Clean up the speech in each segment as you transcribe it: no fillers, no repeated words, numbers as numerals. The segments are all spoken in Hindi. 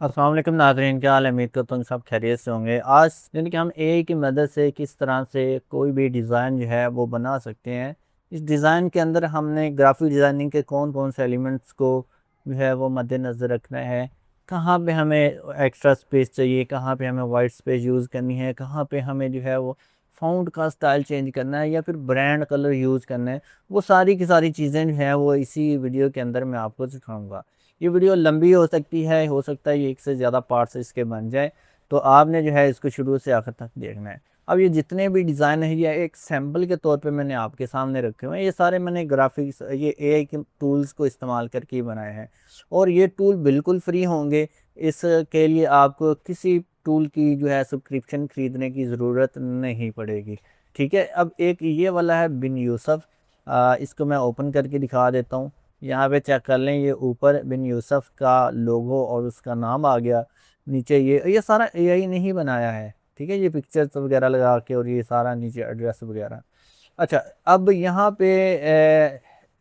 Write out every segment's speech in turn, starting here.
अस्सलाम वालेकुम नाज़रीन, क्या हाल है। उम्मीद करता हूँ सब खैरियत से होंगे। आज यानी कि हम एआई की मदद से किस तरह से कोई भी डिज़ाइन जो है वो बना सकते हैं। इस डिज़ाइन के अंदर हमने ग्राफिक डिज़ाइनिंग के कौन कौन से एलिमेंट्स को जो है वो मद्देनज़र रखना है, कहाँ पे हमें एक्स्ट्रा स्पेस चाहिए, कहाँ पे हमें वाइट स्पेस यूज़ करनी है, कहाँ पे हमें जो है वो फ़ॉन्ट का स्टाइल चेंज करना है या फिर ब्रांड कलर यूज़ करना है। वो सारी की सारी चीज़ें जो हैं वो इसी वीडियो के अंदर मैं आपको सिखाऊँगा। ये वीडियो लंबी हो सकती है, हो सकता है ये एक से ज़्यादा पार्ट्स इसके बन जाए, तो आपने जो है इसको शुरू से आखिर तक देखना है। अब ये जितने भी डिज़ाइन है ये एक सैंपल के तौर पे मैंने आपके सामने रखे हुए हैं। ये सारे मैंने ग्राफिक्स ये एआई के टूल्स को इस्तेमाल करके ही बनाए हैं और ये टूल बिल्कुल फ्री होंगे। इसके लिए आपको किसी टूल की जो है सब्सक्रिप्शन खरीदने की ज़रूरत नहीं पड़ेगी। ठीक है, अब एक ये वाला है बिन यूसुफ, इसको मैं ओपन करके दिखा देता हूँ। यहाँ पे चेक कर लें, ये ऊपर बिन यूसुफ का लोगो और उसका नाम आ गया। नीचे ये सारा एआई ने ही बनाया है। ठीक है, ये पिक्चर्स वगैरह लगा के और ये सारा नीचे एड्रेस वगैरह। अच्छा, अब यहाँ पे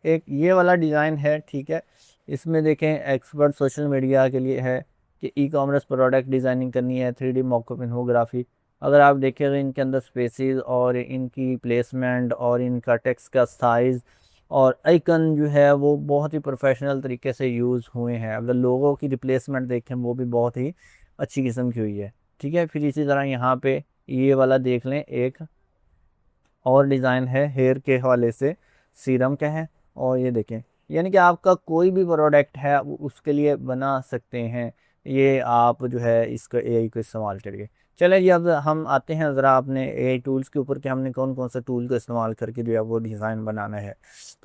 एक ये वाला डिज़ाइन है। ठीक है, इसमें देखें एक्सपर्ट सोशल मीडिया के लिए है कि ई कॉमर्स प्रोडक्ट डिज़ाइनिंग करनी है, 3D मॉकअप इन्फोग्राफी। अगर आप देखेंगे इनके अंदर स्पेसेस और इनकी प्लेसमेंट और इनका टेक्स्ट का साइज़ और आइकन जो है वो बहुत ही प्रोफेशनल तरीके से यूज़ हुए हैं। अगर लोगों की रिप्लेसमेंट देखें वो भी बहुत ही अच्छी किस्म की हुई है। ठीक है, फिर इसी तरह यहाँ पे ये वाला देख लें, एक और डिज़ाइन है हेयर के हवाले से, सीरम का है। और ये देखें, यानी कि आपका कोई भी प्रोडक्ट है उसके लिए बना सकते हैं। ये आप जो है इसका एआई को इस्तेमाल करिए। चलिए जी, अब हम आते हैं ज़रा अपने एआई टूल्स के ऊपर कि हमने कौन कौन से टूल का इस्तेमाल करके जो है वो डिज़ाइन बनाना है।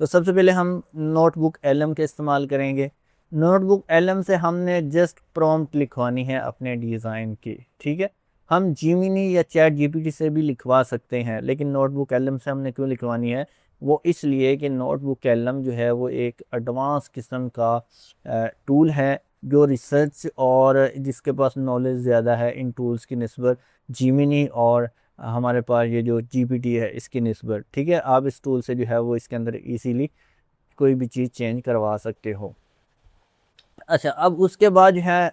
तो सबसे पहले हम नोटबुक एलएम का इस्तेमाल करेंगे। नोटबुक एलएम से हमने जस्ट प्रॉम्प्ट लिखवानी है अपने डिज़ाइन की। ठीक है, हम जीमिनी या चैट जीपीटी से भी लिखवा सकते हैं, लेकिन नोटबुक एलएम से हमने क्यों लिखवानी है? वो इसलिए कि नोटबुक एलएम जो है वो एक एडवांस किस्म का टूल है जो रिसर्च और जिसके पास नॉलेज ज़्यादा है इन टूल्स की निस्बत जीमिनी और हमारे पास ये जो जीपीटी है इसकी निस्बत। ठीक है, आप इस टूल से जो है वो इसके अंदर इजीली कोई भी चीज़ चेंज करवा सकते हो। अच्छा, अब उसके बाद जो है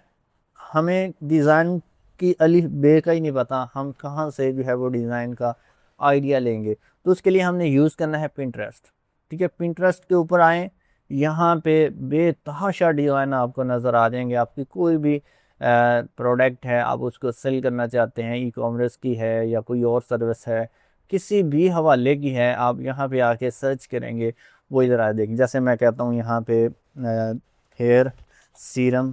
हमें डिज़ाइन की अलिफ बे का ही नहीं पता, हम कहाँ से जो है वो डिज़ाइन का आइडिया लेंगे। तो उसके लिए हमने यूज़ करना है पिंटरेस्ट। ठीक है, पिंटरेस्ट के ऊपर आएँ, यहाँ पे बेतहाशा डिज़ाइन आपको नज़र आ जाएंगे। आपकी कोई भी प्रोडक्ट है, आप उसको सेल करना चाहते हैं, ई कॉमर्स की है या कोई और सर्विस है, किसी भी हवाले की है, आप यहाँ पे आके सर्च करेंगे, वो इधर आ देखेंगे। जैसे मैं कहता हूँ यहाँ पे हेयर सीरम,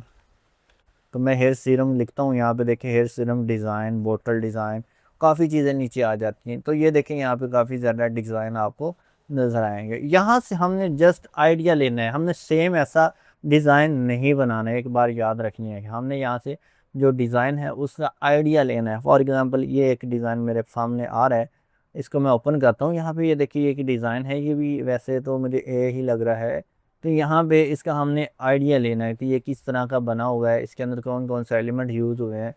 तो मैं हेयर सीरम लिखता हूँ। यहाँ पे देखें हेयर सीरम डिज़ाइन, बोतल डिज़ाइन, काफ़ी चीज़ें नीचे आ जाती हैं। तो ये देखें यहाँ पे काफ़ी ज़्यादा डिज़ाइन आपको नज़र आएंगे। यहाँ से हमने जस्ट आइडिया लेना है, हमने सेम ऐसा डिज़ाइन नहीं बनाना है। एक बार याद रखनी है कि हमने यहाँ से जो डिज़ाइन है उसका आइडिया लेना है। फॉर एग्ज़ाम्पल ये एक डिज़ाइन मेरे सामने आ रहा है, इसको मैं ओपन करता हूँ। यहाँ पे ये देखिए एक डिज़ाइन है, ये भी वैसे तो मुझे ए ही लग रहा है। तो यहाँ पे इसका हमने आइडिया लेना है कि ये किस तरह का बना हुआ है, इसके अंदर कौन कौन से एलिमेंट यूज़ हुए हैं,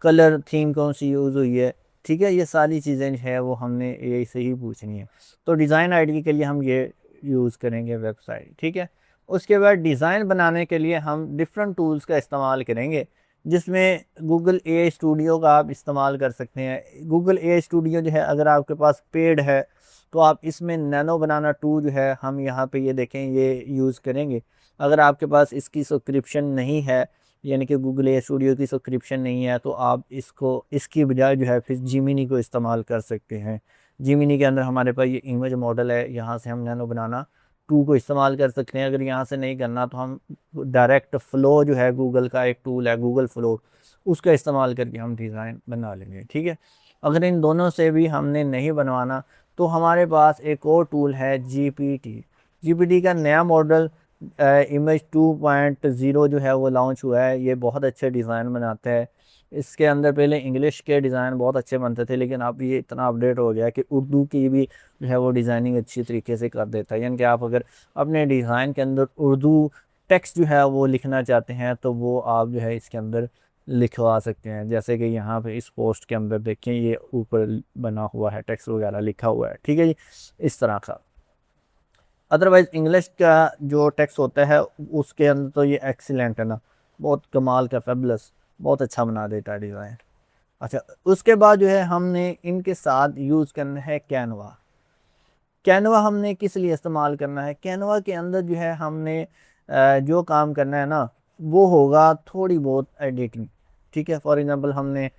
कलर थीम कौन सी यूज़ हुई है। ठीक है, ये सारी चीज़ें जो है वो हमने ए से ही पूछनी है। तो डिज़ाइन आइडिया के लिए हम ये यूज़ करेंगे वेबसाइट। ठीक है, उसके बाद डिज़ाइन बनाने के लिए हम डिफरेंट टूल्स का इस्तेमाल करेंगे, जिसमें गूगल ए स्टूडियो का आप इस्तेमाल कर सकते हैं। गूगल ए स्टूडियो जो है अगर आपके पास पेड है तो आप इसमें नैनो बनाना टू जो है हम यहाँ पे ये देखें ये यूज़ करेंगे। अगर आपके पास इसकी सब्सक्रिप्शन नहीं है, यानी कि गूगल ए स्टूडियो की सब्सक्रिप्शन नहीं है, तो आप इसको इसकी बजाय जो है फिर जिमिनी को इस्तेमाल कर सकते हैं। जिमिनी के अंदर हमारे पास ये इमेज मॉडल है, यहाँ से हम नैनो बनाना टू को इस्तेमाल कर सकते हैं। अगर यहाँ से नहीं करना तो हम डायरेक्ट फ्लो जो है गूगल का एक टूल है गूगल फ्लो, उसका इस्तेमाल करके हम डिज़ाइन बना लेंगे। ठीक है, अगर इन दोनों से भी हमने नहीं बनवाना तो हमारे पास एक और टूल है जीपीटी। जीपीटी का नया मॉडल इमेज 2.0 जो है वो लॉन्च हुआ है। ये बहुत अच्छे डिज़ाइन बनाता है। इसके अंदर पहले इंग्लिश के डिज़ाइन बहुत अच्छे बनते थे, लेकिन अब ये इतना अपडेट हो गया है कि उर्दू की भी जो है वो डिज़ाइनिंग अच्छी तरीके से कर देता है। यानी कि आप अगर अपने डिज़ाइन के अंदर उर्दू टेक्स्ट जो है वो लिखना चाहते हैं तो वो आप जो है इसके अंदर लिखवा सकते हैं। जैसे कि यहाँ पे इस पोस्ट के अंदर देखें ये ऊपर बना हुआ है, टेक्स्ट वगैरह लिखा हुआ है। ठीक है जी, इस तरह का। अदरवाइज़ इंग्लिश का जो टेक्स्ट होता है उसके अंदर तो ये एक्सीलेंट है ना, बहुत कमाल का फेबुलस, बहुत अच्छा बना देता है डिज़ाइन। अच्छा, उसके बाद जो है हमने इनके साथ यूज़ करना है कैनवा। कैनवा हमने किस लिए इस्तेमाल करना है? कैनवा के अंदर जो है हमने जो काम करना है ना, वो होगा थोड़ी बहुत एडिटिंग, ठीक है। फॉर एग्जांपल हमने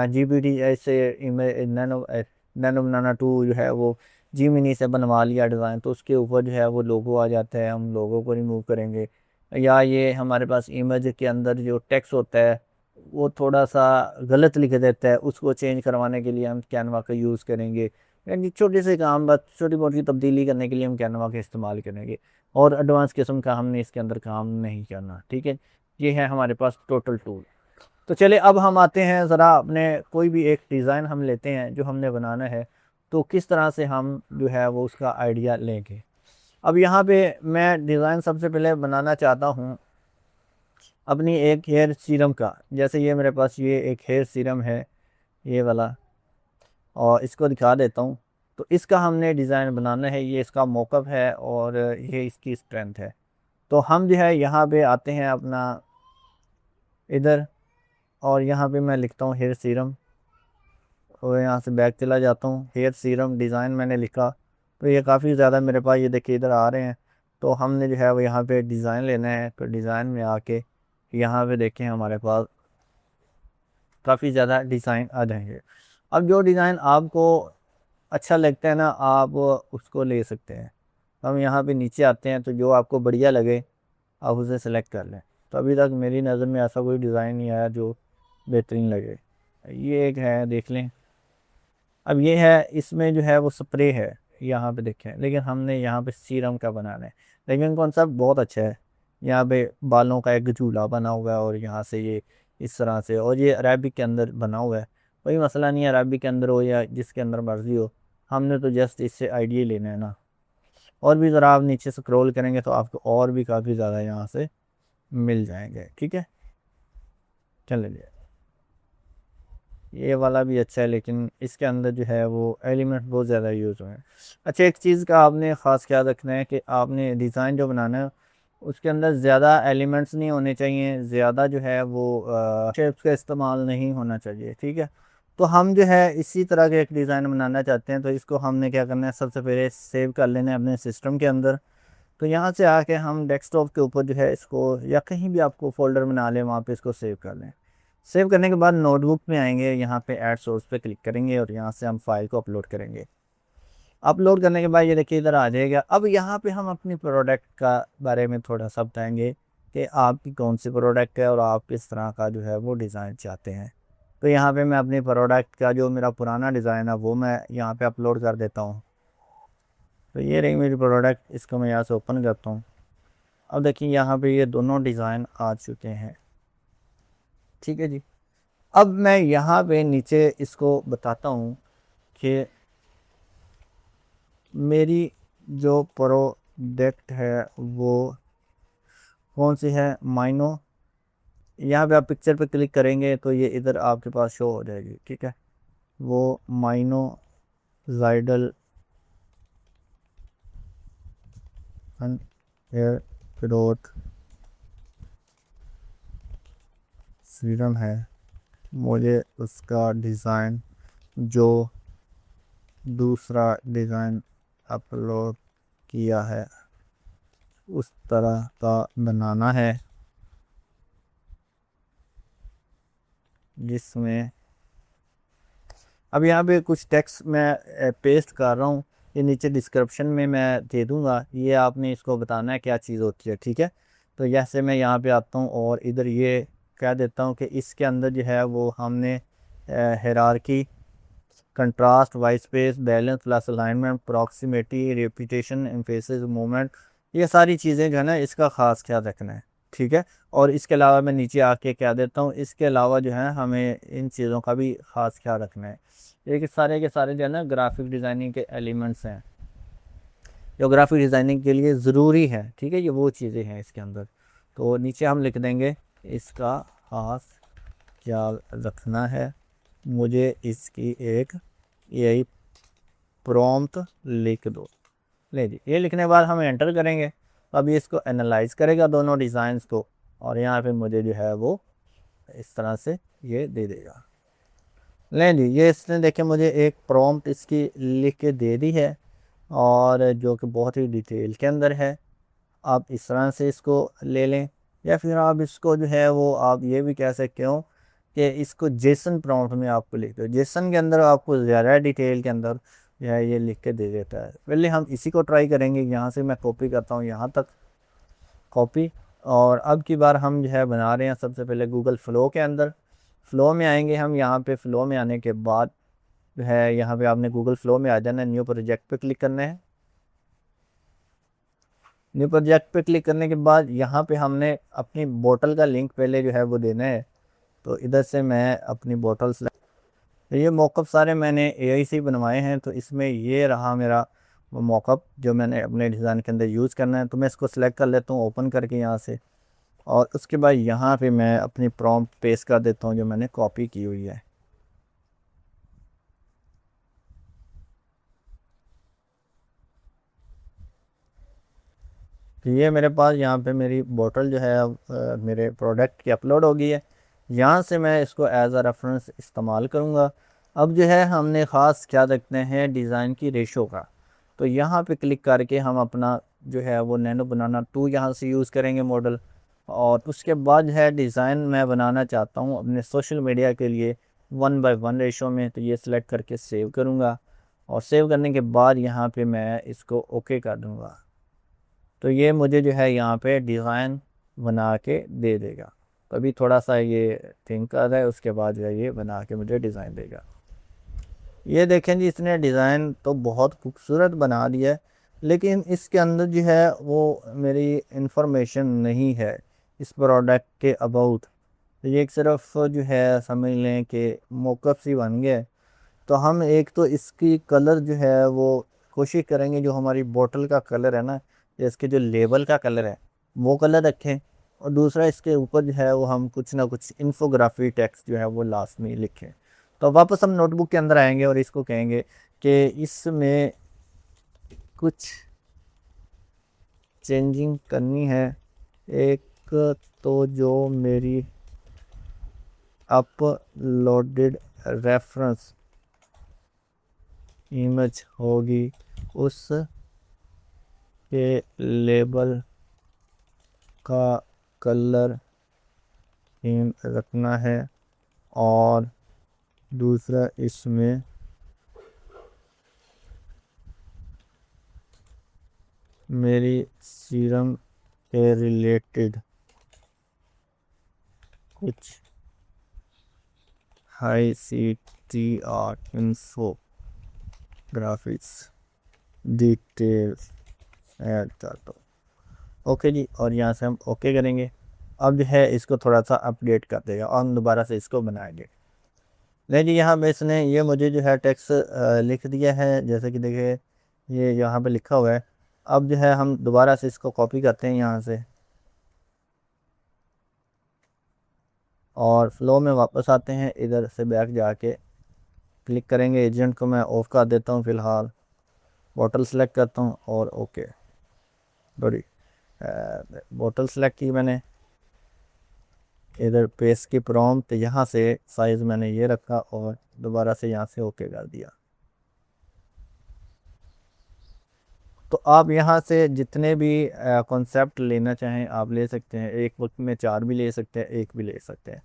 जीपीटी ऐसे नैनो बनाना 2 जो है वो जीमिनी से बनवा लिया डिज़ाइन, तो उसके ऊपर जो है वो लोगो आ जाता है, हम लोगों को रिमूव करेंगे। या ये हमारे पास इमेज के अंदर जो टेक्स्ट होता है वो थोड़ा सा गलत लिख देता है, उसको चेंज करवाने के लिए हम कैनवा का यूज़ करेंगे। यानी छोटे से काम, बस छोटी मोटी तब्दीली करने के लिए हम कैनवा का इस्तेमाल करेंगे, और एडवांस किस्म का हमने इसके अंदर काम नहीं करना, ठीक है। ये है हमारे पास टोटल टूल। तो चलिए अब हम आते हैं ज़रा अपने, कोई भी एक डिज़ाइन हम लेते हैं जो हमने बनाना है, तो किस तरह से हम जो है वो उसका आइडिया लेंगे। अब यहाँ पे मैं डिज़ाइन सबसे पहले बनाना चाहता हूँ अपनी एक हेयर सीरम का। जैसे ये मेरे पास ये एक हेयर सीरम है, ये वाला, और इसको दिखा देता हूँ। तो इसका हमने डिज़ाइन बनाना है, ये इसका मौक़िफ़ है और ये इसकी स्ट्रेंथ है। तो हम जो है यहाँ पे आते हैं अपना इधर, और यहाँ पे मैं लिखता हूँ हेयर सीरम, और यहाँ से बैक चला जाता हूँ, हेयर सीरम डिज़ाइन मैंने लिखा। तो ये काफ़ी ज़्यादा मेरे पास ये देखिए इधर आ रहे हैं। तो हमने जो है वो यहाँ पे डिज़ाइन लेना है, तो डिज़ाइन में आके यहाँ पे देखें हमारे पास काफ़ी ज़्यादा डिज़ाइन आ जाएंगे। अब जो डिज़ाइन आपको अच्छा लगता है ना, आप उसको ले सकते हैं। हम यहाँ पे नीचे आते हैं, तो जो आपको बढ़िया लगे आप उसे सेलेक्ट कर लें। तो अभी तक मेरी नज़र में ऐसा कोई डिज़ाइन नहीं आया जो बेहतरीन लगे। ये एक है, देख लें। अब ये है, इसमें जो है वो स्प्रे है, यहाँ पे देखें, लेकिन हमने यहाँ पे सीरम का बनाना है। लेकिन कॉन्सेप्ट बहुत अच्छा है। यहाँ पे बालों का एक झूला बना हुआ है, और यहाँ से ये इस तरह से, और ये अरबिक के अंदर बना हुआ है। कोई मसला नहीं है, अरबिक के अंदर हो या जिसके अंदर मर्जी हो, हमने तो जस्ट इससे आइडिया लेना है ना। और भी ज़रा आप नीचे स्क्रॉल करेंगे तो आपको और भी काफ़ी ज़्यादा यहाँ से मिल जाएंगे, ठीक है। चलिए, ये वाला भी अच्छा है, लेकिन इसके अंदर जो है वो एलिमेंट बहुत ज़्यादा यूज़ हुए हैं। अच्छा, एक चीज़ का आपने ख़ास ख्याल रखना है कि आपने डिज़ाइन जो बनाना है उसके अंदर ज़्यादा एलिमेंट्स नहीं होने चाहिए, ज़्यादा जो है वो शेप्स का इस्तेमाल नहीं होना चाहिए, ठीक है। तो हम जो है इसी तरह का एक डिज़ाइन बनाना चाहते हैं, तो इसको हमने क्या करना है, सबसे पहले सेव कर लेना है अपने सिस्टम के अंदर। तो यहाँ से आके हम डेस्कटॉप के ऊपर जो है इसको, या कहीं भी आपको फ़ोल्डर बना लें, वहाँ पे इसको सेव कर लें। सेव करने के बाद नोटबुक में आएंगे, यहाँ पे ऐड सोर्स पे क्लिक करेंगे, और यहाँ से हम फाइल को अपलोड करेंगे। अपलोड करने के बाद ये देखिए इधर आ जाएगा। अब यहाँ पे हम अपनी प्रोडक्ट का बारे में थोड़ा सा बताएंगे कि आपकी कौन सी प्रोडक्ट है और आप किस तरह का जो है वो डिज़ाइन चाहते हैं। तो यहाँ पे मैं अपनी प्रोडक्ट का जो मेरा पुराना डिज़ाइन है वो मैं यहाँ पे अपलोड कर देता हूँ। तो ये रही मेरी प्रोडक्ट, इसको मैं यहाँ से ओपन करता हूँ। अब देखिए यहाँ पे ये दोनों डिज़ाइन आ चुके हैं, ठीक है जी। अब मैं यहाँ पे नीचे इसको बताता हूँ कि मेरी जो प्रोडक्ट है वो कौन सी है, माइनो। यहाँ पे आप पिक्चर पे क्लिक करेंगे तो ये इधर आपके पास शो हो जाएगी, ठीक है। वो माइनो जाइडल हेयर ग्रोथ सीरम है। मुझे उसका डिज़ाइन, जो दूसरा डिज़ाइन अपलोड किया है, उस तरह का बनाना है, जिसमें अब यहाँ पे कुछ टेक्स्ट मैं पेस्ट कर रहा हूँ, ये नीचे डिस्क्रिप्शन में मैं दे दूँगा, ये आपने इसको बताना है क्या चीज़ होती है, ठीक है। तो जैसे मैं यहाँ पे आता हूँ और इधर ये कह देता हूँ कि इसके अंदर जो है वो हमने hierarchy, contrast, white space, balance plus alignment, proximity, repetition, emphasis, movement, ये सारी चीज़ें जो है ना इसका ख़ास ख्याल रखना है, ठीक है। और इसके अलावा मैं नीचे आके क्या देता हूँ, इसके अलावा जो है हमें इन चीज़ों का भी ख़ास ख्याल रखना है। ये कि सारे के सारे जो है ना ग्राफिक डिज़ाइनिंग के एलिमेंट्स हैं, जो ग्राफिक डिज़ाइनिंग के लिए ज़रूरी है, ठीक है। ये वो चीज़ें हैं इसके अंदर। तो नीचे हम लिख देंगे इसका ख़ास ख्याल रखना है, मुझे इसकी एक यही प्रॉम्प्ट लिख दो। ले जी, ये लिखने के बाद हम एंटर करेंगे। अब ये इसको एनालाइज करेगा दोनों डिज़ाइंस को, और यहाँ पे मुझे जो है वो इस तरह से ये दे देगा। नहीं जी, ये इसने देखे मुझे एक प्रॉम्प्ट इसकी लिख के दे दी है, और जो कि बहुत ही डिटेल के अंदर है। आप इस तरह से इसको ले लें, या फिर आप इसको जो है वो आप ये भी कह सकते हो कि इसको जेसन प्रॉम्प्ट में आपको लिख दो। जेसन के अंदर आपको ज़्यादा डिटेल के अंदर जो है ये लिख के दे देता है। पहले हम इसी को ट्राई करेंगे। यहाँ से मैं कॉपी करता हूँ यहाँ तक, कॉपी। और अब की बार हम जो है बना रहे हैं सबसे पहले गूगल फ्लो के अंदर। फ्लो में आएंगे हम। यहाँ पे फ्लो में आने के बाद जो है यहाँ पे आपने गूगल फ्लो में आ जाना है, न्यू प्रोजेक्ट पे क्लिक करना है। न्यू प्रोजेक्ट पे क्लिक करने के बाद यहाँ पे हमने अपनी बोतल का लिंक पहले जो है वो देना है। तो इधर से मैं अपनी बोतल सेलेक्ट, तो ये मॉकअप सारे मैंने एआई से ही बनवाए हैं, तो इसमें ये रहा मेरा वो मॉकअप जो मैंने अपने डिज़ाइन के अंदर यूज़ करना है। तो मैं इसको सिलेक्ट कर लेता हूँ ओपन करके यहाँ से, और उसके बाद यहाँ पे मैं अपनी प्रॉम्प्ट पेस्ट कर देता हूँ जो मैंने कॉपी की हुई है। तो ये मेरे पास यहाँ पे मेरी बोतल जो है मेरे प्रोडक्ट की अपलोड हो गई है। यहाँ से मैं इसको एज अ रेफरेंस इस्तेमाल करूँगा। अब जो है हमने ख़ास क्या रखते हैं डिज़ाइन की रेशो का। तो यहाँ पे क्लिक करके हम अपना जो है वो नैनो बनाना 2 यहाँ से यूज़ करेंगे मॉडल। और उसके बाद है डिज़ाइन मैं बनाना चाहता हूँ अपने सोशल मीडिया के लिए 1:1 रेशो में। तो ये सिलेक्ट करके सेव करूँगा, और सेव करने के बाद यहाँ पे मैं इसको ओके कर दूँगा। तो ये मुझे जो है यहाँ पे डिज़ाइन बना के दे देगा। कभी थोड़ा सा ये थिंक कर रहा है, उसके बाद जो है ये बना के मुझे डिज़ाइन देगा। ये देखें जी, इसने डिज़ाइन तो बहुत खूबसूरत बना दिया है, लेकिन इसके अंदर जो है वो मेरी इंफॉर्मेशन नहीं है इस प्रोडक्ट के अबाउट। तो ये एक सिर्फ जो है समझ लें कि मॉकअप ही बन गया है। तो हम एक तो इसकी कलर जो है वो कोशिश करेंगे जो हमारी बोतल का कलर है ना, या इसके जो लेबल का कलर है वो कलर रखें। और दूसरा इसके ऊपर जो है वो हम कुछ ना कुछ इन्फोग्राफी टेक्स्ट जो है वो लास्ट में लिखें। तो वापस हम नोटबुक के अंदर आएंगे और इसको कहेंगे कि इसमें कुछ चेंजिंग करनी है। एक तो जो मेरी अपलोडेड रेफरेंस इमेज होगी उस के लेबल का कलर थीम रखना है। और दूसरा इसमें मेरी सीरम के रिलेटेड कुछ high CTR info graphics details add करता हूँ। ओके जी, और यहाँ से हम ओके करेंगे। अब जो है इसको थोड़ा सा अपडेट कर देगा और हम दोबारा से इसको बनाएंगे। नहीं जी, यहाँ पे इसने ये मुझे जो है टेक्स्ट लिख दिया है, जैसे कि देखिए ये यहाँ पे लिखा हुआ है। अब जो है हम दोबारा से इसको कॉपी करते हैं यहाँ से, और फ्लो में वापस आते हैं। इधर से बैक जाके क्लिक करेंगे। एजेंट को मैं ऑफ कर देता हूँ फ़िलहाल। बॉटल सेलेक्ट करता हूँ और ओके। बड़ी बॉटल सेलेक्ट की मैंने। इधर पेस्ट की प्रॉम्प्ट यहाँ से साइज़ मैंने ये रखा और दोबारा से यहाँ से ओके कर दिया। तो आप यहाँ से जितने भी कॉन्सेप्ट लेना चाहें आप ले सकते हैं। एक वक्त में 4 भी ले सकते हैं, एक भी ले सकते हैं।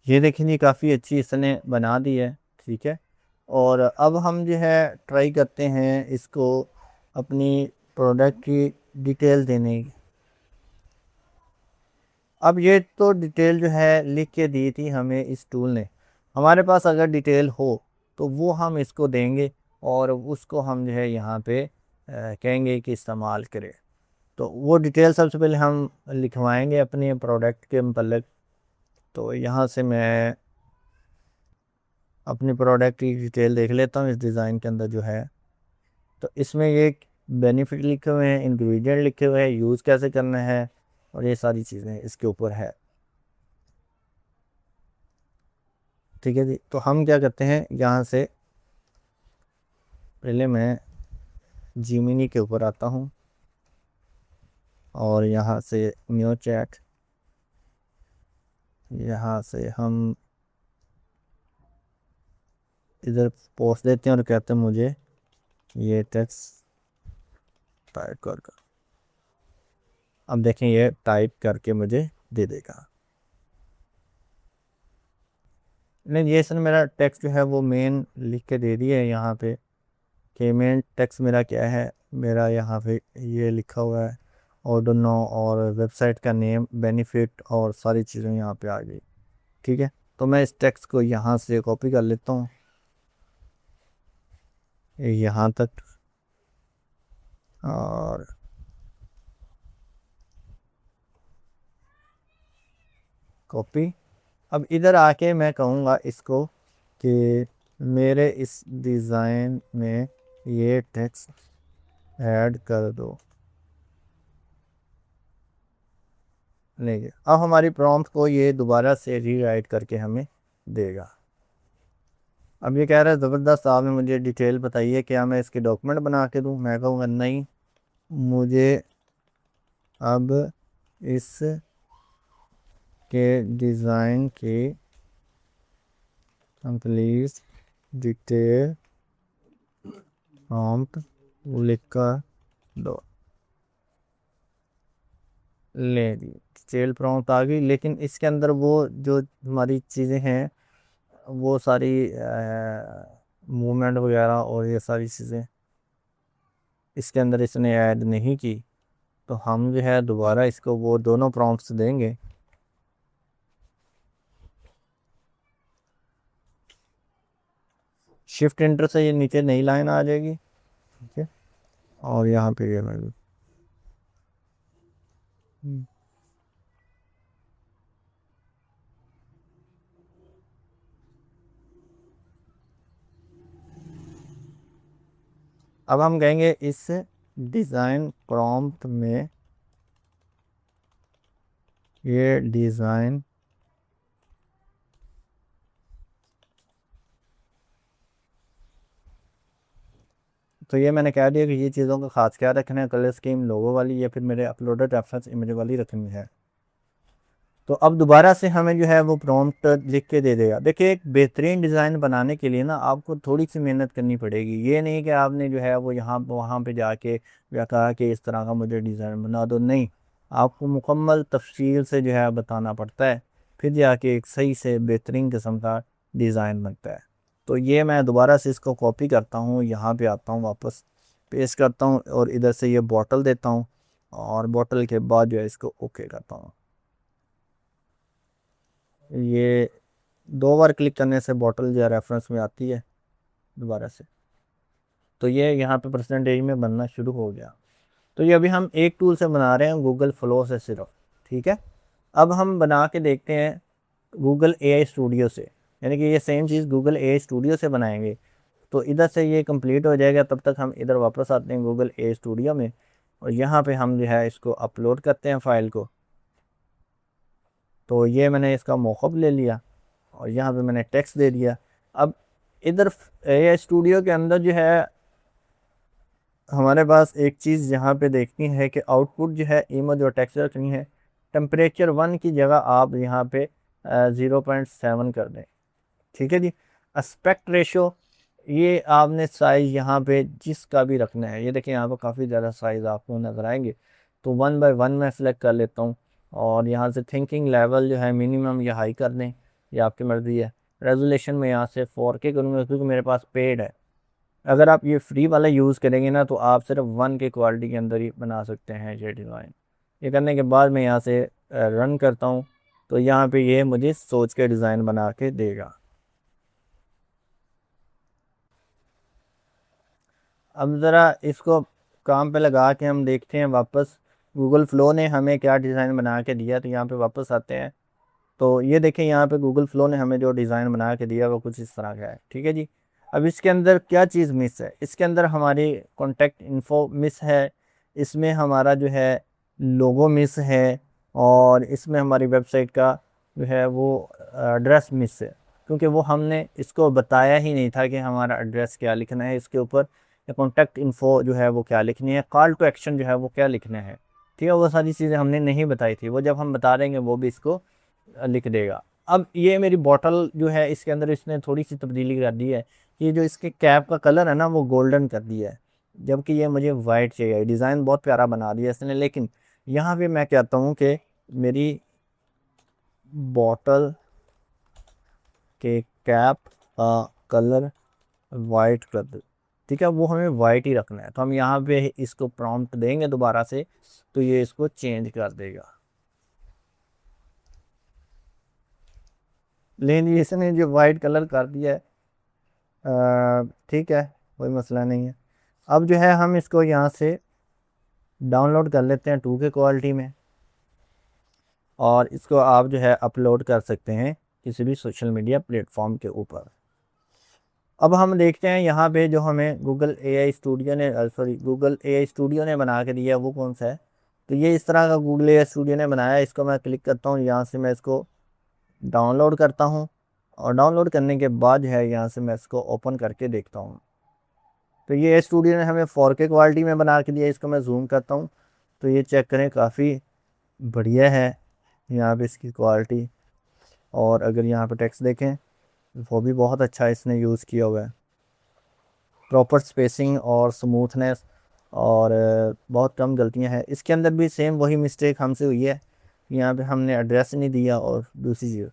ये देखें जी, काफ़ी अच्छी इसने बना दी है। ठीक है, और अब हम जो है ट्राई करते हैं इसको अपनी प्रोडक्ट की डिटेल देने की। अब ये तो डिटेल जो है लिख के दी थी हमें इस टूल ने। हमारे पास अगर डिटेल हो तो वो हम इसको देंगे, और उसको हम जो है यहाँ पे कहेंगे कि इस्तेमाल करें। तो वो डिटेल सबसे पहले हम लिखवाएंगे अपने प्रोडक्ट के मतलब। तो यहाँ से मैं अपनी प्रोडक्ट की डिटेल देख लेता हूँ इस डिज़ाइन के अंदर जो है। तो इसमें ये बेनिफिट लिखे हुए हैं, इंग्रेडिएंट लिखे हुए हैं, यूज़ कैसे करना है, और ये सारी चीज़ें इसके ऊपर है। ठीक है जी, तो हम क्या करते हैं यहाँ से पहले मैं जिमिनी के ऊपर आता हूँ। और यहाँ से न्यू चैट, यहाँ से हम इधर पोस्ट देते हैं और कहते हैं मुझे ये टेक्स्ट टाइप कर। अब देखें ये टाइप करके मुझे दे देगा। नहीं, ये सर मेरा टेक्स्ट जो है वो मेन लिख के दे दिया है यहाँ पे कि मेन टेक्स्ट मेरा क्या है। मेरा यहाँ पे ये लिखा हुआ है ऑर्डर नो और वेबसाइट का नेम, बेनिफिट और सारी चीज़ें यहाँ पे आ गई। ठीक है, तो मैं इस टेक्स्ट को यहाँ से कॉपी कर लेता हूँ यहाँ तक और कॉपी। अब इधर आके मैं कहूँगा इसको कि मेरे इस डिज़ाइन में ये टेक्स्ट ऐड कर दो। नहीं, अब हमारी प्रॉम्प्ट को ये दोबारा से रीराइट करके हमें देगा। अब ये कह रहा है ज़बरदस्त, आपने मुझे डिटेल बताइए, क्या मैं इसके डॉक्यूमेंट बना के दूँ? मैं कहूँगा नहीं, मुझे अब इस के डिज़ाइन के कंप्लीट डिटेल प्रॉम्प्ट लिख कर दो। ले दी, डिटेल प्रॉम्प्ट आ गई, लेकिन इसके अंदर वो जो हमारी चीज़ें हैं वो सारी मूवमेंट वगैरह और ये सारी चीज़ें इसके अंदर इसने ऐड नहीं की। तो हम जो है दोबारा इसको वो दोनों प्रॉम्प्ट्स देंगे। शिफ्ट एंटर से ये नीचे नई लाइन आ जाएगी। ठीक है, और यहाँ पे ये मैं अब हम कहेंगे इस डिज़ाइन प्रॉम्प्ट में ये डिज़ाइन तो ये मैंने कह दिया कि ये चीज़ों का खास क्या रखना है, कलर स्कीम लोगो वाली या फिर मेरे अपलोडेड रेफरेंस इमेज वाली रखनी है। तो अब दोबारा से हमें जो है वो प्रॉम्प्ट लिख के दे देगा। देखिए, एक बेहतरीन डिज़ाइन बनाने के लिए ना आपको थोड़ी सी मेहनत करनी पड़ेगी। ये नहीं कि आपने जो है वो यहाँ वहाँ पे जाके या कहा कि इस तरह का मुझे डिज़ाइन बना दो, नहीं, आपको मुकम्मल तफसील से जो है बताना पड़ता है, फिर जाके एक सही से बेहतरीन किस्म का डिज़ाइन बनता है। तो ये मैं दोबारा से इसको कॉपी करता हूँ, यहाँ पे आता हूँ, वापस पेस्ट करता हूँ और इधर से ये बॉटल देता हूँ और बॉटल के बाद जो है इसको ओके करता हूँ। ये 2 बार क्लिक करने से बॉटल जो है रेफरेंस में आती है दोबारा से। तो ये यहाँ पे परसेंटेज में बनना शुरू हो गया। तो ये अभी हम एक टूल से बना रहे हैं, गूगल फ्लो से सिर्फ। ठीक है, अब हम बना के देखते हैं गूगल एआई स्टूडियो से, यानी कि ये सेम चीज़ गूगल एआई स्टूडियो से बनाएंगे। तो इधर से ये कंप्लीट हो जाएगा, तब तक हम इधर वापस आते हैं गूगल एआई स्टूडियो में और यहाँ पे हम जो है इसको अपलोड करते हैं फाइल को। तो ये मैंने इसका मौक़िफ़ ले लिया और यहाँ पे मैंने टेक्स्ट दे दिया। अब इधर एआई स्टूडियो के अंदर जो है हमारे पास एक चीज़ यहाँ पे देखनी है कि आउटपुट जो है इमेज और टेक्स्ट रखनी है। टेम्परेचर 1 की जगह आप यहाँ पे 0.7 कर दें। ठीक है जी। एस्पेक्ट रेशो, ये आपने साइज़ यहाँ पे जिसका भी रखना है, ये देखिए यहाँ पर काफ़ी ज़्यादा साइज़ आपको नज़र आएंगे। तो 1/1 मैं सिलेक्ट कर लेता हूँ और यहाँ से थिंकिंग लेवल जो है मिनिमम या हाई कर दें, ये आपकी मर्ज़ी है। रेजोल्यूशन में यहाँ से 4K करूँगा क्योंकि मेरे पास पेड है। अगर आप ये फ्री वाला यूज़ करेंगे ना तो आप सिर्फ 1K क्वालिटी के अंदर ही बना सकते हैं ये डिज़ाइन। ये करने के बाद मैं यहाँ से रन करता हूँ तो यहाँ पे ये मुझे सोच के डिज़ाइन बना के देगा। अब ज़रा इसको काम पे लगा के हम देखते हैं वापस गूगल फ्लो ने हमें क्या डिज़ाइन बना के दिया। तो यहाँ पे वापस आते हैं तो ये देखें यहाँ पे गूगल फ्लो ने हमें जो डिज़ाइन बना के दिया वो कुछ इस तरह का है। ठीक है जी। अब इसके अंदर क्या चीज़ मिस है? इसके अंदर हमारी कॉन्टेक्ट इन्फो मिस है, इसमें हमारा जो है लोगो मिस है और इसमें हमारी वेबसाइट का जो है वो एड्रेस मिस है, क्योंकि वो हमने इसको बताया ही नहीं था कि हमारा एड्रेस क्या लिखना है इसके ऊपर, या कॉन्टेक्ट इन्फो जो है वो क्या लिखनी है, कॉल टू एक्शन जो है वो क्या लिखना है। ठीक है, वो सारी चीज़ें हमने नहीं बताई थी, वो जब हम बता देंगे वो भी इसको लिख देगा। अब ये मेरी बॉटल जो है इसके अंदर इसने थोड़ी सी तब्दीली कर दी है, ये जो इसके कैप का कलर है ना वो गोल्डन कर दिया है, जबकि ये मुझे वाइट चाहिए। डिज़ाइन बहुत प्यारा बना दिया इसने, लेकिन यहाँ पे मैं कहता हूँ कि मेरी बॉटल के कैप का कलर वाइट कर दो। ठीक है, वो हमें वाइट ही रखना है, तो हम यहाँ पे इसको प्रॉम्प्ट देंगे दोबारा से, तो ये इसको चेंज कर देगा। लेकिन इसने जो वाइट कलर कर दिया है, ठीक है, कोई मसला नहीं है। अब जो है हम इसको यहाँ से डाउनलोड कर लेते हैं 2K क्वालिटी में, और इसको आप जो है अपलोड कर सकते हैं किसी भी सोशल मीडिया प्लेटफॉर्म के ऊपर। अब हम देखते हैं यहाँ पे जो हमें गूगल एआई स्टूडियो ने गूगल एआई स्टूडियो ने बना के दिया है वो कौन सा है। तो ये इस तरह का गूगल एआई स्टूडियो ने बनाया है। इसको मैं क्लिक करता हूँ, यहाँ से मैं इसको डाउनलोड करता हूँ, और डाउनलोड करने के बाद जो है यहाँ से मैं इसको ओपन करके देखता हूँ। तो ये एआई स्टूडियो ने हमें 4K क्वालिटी में बना के दिया है। इसको मैं जूम करता हूँ तो ये चेक करें, काफ़ी बढ़िया है यहाँ पे इसकी क्वालिटी। और अगर यहाँ पे टेक्स्ट देखें वो भी बहुत अच्छा इसने यूज़ किया हुआ है, प्रॉपर स्पेसिंग और स्मूथनेस, और बहुत कम गलतियां हैं। इसके अंदर भी सेम वही मिस्टेक हमसे हुई है, यहाँ पे हमने एड्रेस नहीं दिया और दूसरी चीज़।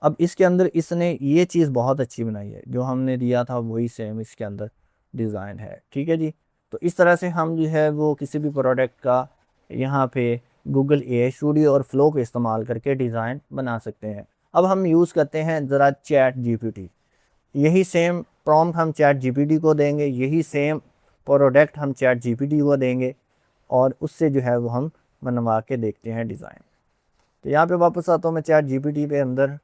अब इसके अंदर इसने ये चीज़ बहुत अच्छी बनाई है, जो हमने दिया था वही सेम इसके अंदर डिज़ाइन है। ठीक है जी, तो इस तरह से हम जो है वो किसी भी प्रोडक्ट का यहाँ पे गूगल एआई स्टूडियो और फ्लो को इस्तेमाल करके डिज़ाइन बना सकते हैं। अब हम यूज़ करते हैं ज़रा चैट जीपीटी। यही सेम प्रॉम्प्ट हम चैट जीपीटी को देंगे, यही सेम प्रोडक्ट हम चैट जीपीटी को देंगे, और उससे जो है वो हम बनवा के देखते हैं डिज़ाइन। तो यहाँ पे वापस आता हूँ मैं चैट जीपीटी पे अंदर।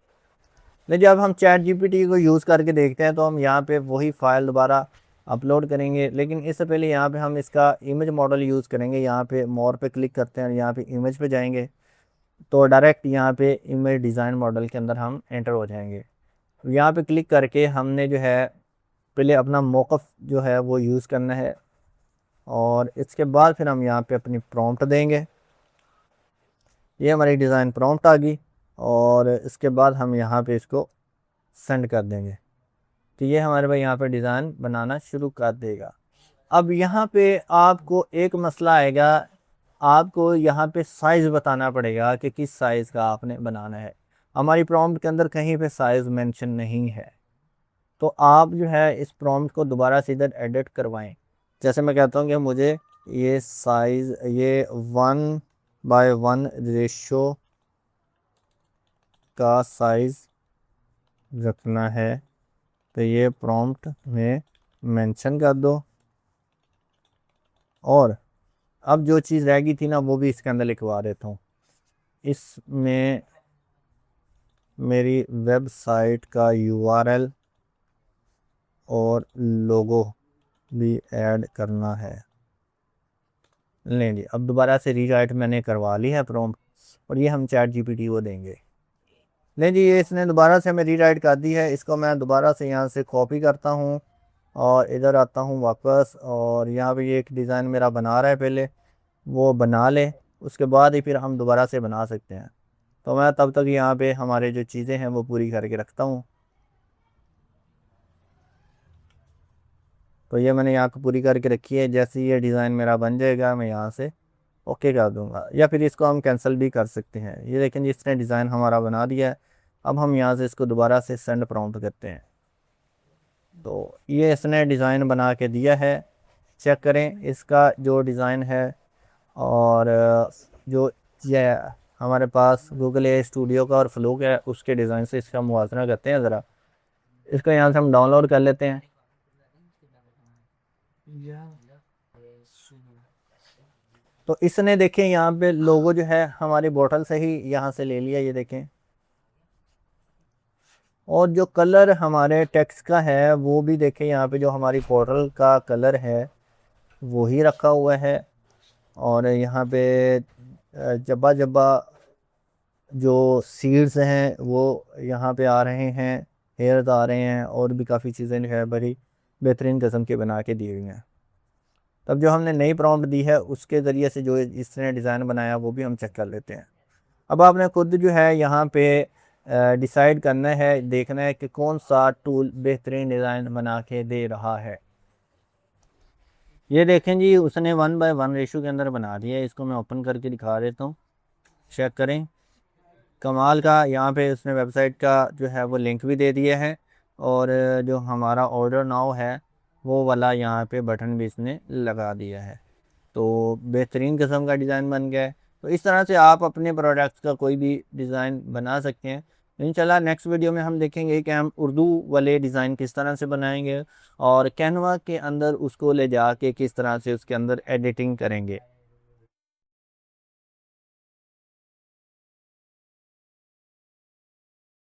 लेकिन जब हम चैट जीपीटी को यूज़ करके देखते हैं तो हम यहाँ पे वही फाइल दोबारा अपलोड करेंगे, लेकिन इससे पहले यहाँ पे हम इसका इमेज मॉडल यूज़ करेंगे। यहाँ पे मोर पे क्लिक करते हैं और यहाँ पे इमेज पे जाएंगे, तो डायरेक्ट यहाँ पे इमेज डिज़ाइन मॉडल के अंदर हम एंटर हो जाएंगे। यहाँ पे क्लिक करके हमने जो है पहले अपना मौक़िफ़ जो है वो यूज़ करना है, और इसके बाद फिर हम यहाँ पे अपनी प्रॉम्प्ट देंगे। ये हमारी डिज़ाइन प्रॉम्प्ट आ गई, और इसके बाद हम यहाँ पे इसको सेंड कर देंगे, तो ये हमारे भाई यहाँ पे डिज़ाइन बनाना शुरू कर देगा। अब यहाँ पे आपको एक मसला आएगा, आपको यहाँ पे साइज़ बताना पड़ेगा कि किस साइज़ का आपने बनाना है। हमारी प्रॉम्प्ट के अंदर कहीं पे साइज़ मेंशन नहीं है, तो आप जो है इस प्रॉम्प्ट को दोबारा से इधर एडिट करवाएं। जैसे मैं कहता हूँ कि मुझे ये साइज़ ये 1:1 रेशो का साइज़ रखना है, तो ये प्रॉम्प्ट में मेंशन कर दो। और अब जो चीज़ रह गई थी ना वो भी इसके अंदर लिखवा देता हूँ। इसमें मेरी वेबसाइट का URL और लोगो भी ऐड करना है। लें जी, अब दोबारा से रीराइट मैंने करवा ली है प्रॉम्प्ट, और ये हम चैट जीपीटी को देंगे। लें जी, ये इसने दोबारा से हमें रीराइट कर दी है। इसको मैं दोबारा से यहाँ से कॉपी करता हूँ और इधर आता हूँ वापस, और यहाँ पे ये एक डिज़ाइन मेरा बना रहा है, पहले वो बना ले, उसके बाद ही फिर हम दोबारा से बना सकते हैं। तो मैं तब तक यहाँ पे हमारे जो चीज़ें हैं वो पूरी करके रखता हूँ। तो ये मैंने यहाँ को पूरी करके रखी है। जैसे ये डिज़ाइन मेरा बन जाएगा मैं यहाँ से ओके कर दूँगा, या फिर इसको हम कैंसिल भी कर सकते हैं। ये देखें जिसने डिज़ाइन हमारा बना दिया है। अब हम यहाँ से इसको दोबारा से सेंड प्रॉम्प्ट करते हैं, तो ये इसने डिज़ाइन बना के दिया है। चेक करें इसका जो डिज़ाइन है, और जो ये हमारे पास गूगल एआई स्टूडियो का और फ्लो का है उसके डिज़ाइन से इसका मुवाज़ना करते हैं ज़रा। इसको यहाँ से हम डाउनलोड कर लेते हैं। तो इसने देखें यहाँ पे लोगो जो है हमारी बोतल से ही यहाँ से ले लिया, ये देखें। और जो कलर हमारे टेक्स्ट का है वो भी देखें, यहाँ पे जो हमारी पोर्टल का कलर है वो ही रखा हुआ है। और यहाँ पे जब्बा जब्बा जो सीड्स हैं वो यहाँ पे आ रहे हैं, हेयर्स आ रहे हैं, और भी काफ़ी चीज़ें जो है बड़ी बेहतरीन किस्म के बना के दी हुई हैं। तब जो हमने नई प्रॉम्प्ट दी है उसके ज़रिए से जो इसने डिज़ाइन बनाया वो भी हम चेक कर लेते हैं। अब आपने खुद जो है यहाँ पे डिसाइड करना है, देखना है कि कौन सा टूल बेहतरीन डिज़ाइन बना के दे रहा है। ये देखें जी, उसने 1:1 रेशो के अंदर बना दिया है। इसको मैं ओपन करके दिखा देता हूँ, चेक करें। कमाल का, यहाँ पे उसने वेबसाइट का जो है वो लिंक भी दे दिया है, और जो हमारा ऑर्डर नाउ है वो वाला यहाँ पे बटन भी इसने लगा दिया है। तो बेहतरीन किस्म का डिज़ाइन बन गया है। तो इस तरह से आप अपने प्रोडक्ट्स का कोई भी डिज़ाइन बना सकते हैं। इंशाल्लाह नेक्स्ट वीडियो में हम देखेंगे कि हम उर्दू वाले डिज़ाइन किस तरह से बनाएंगे और कैनवा के अंदर उसको ले जाके किस तरह से उसके अंदर एडिटिंग करेंगे।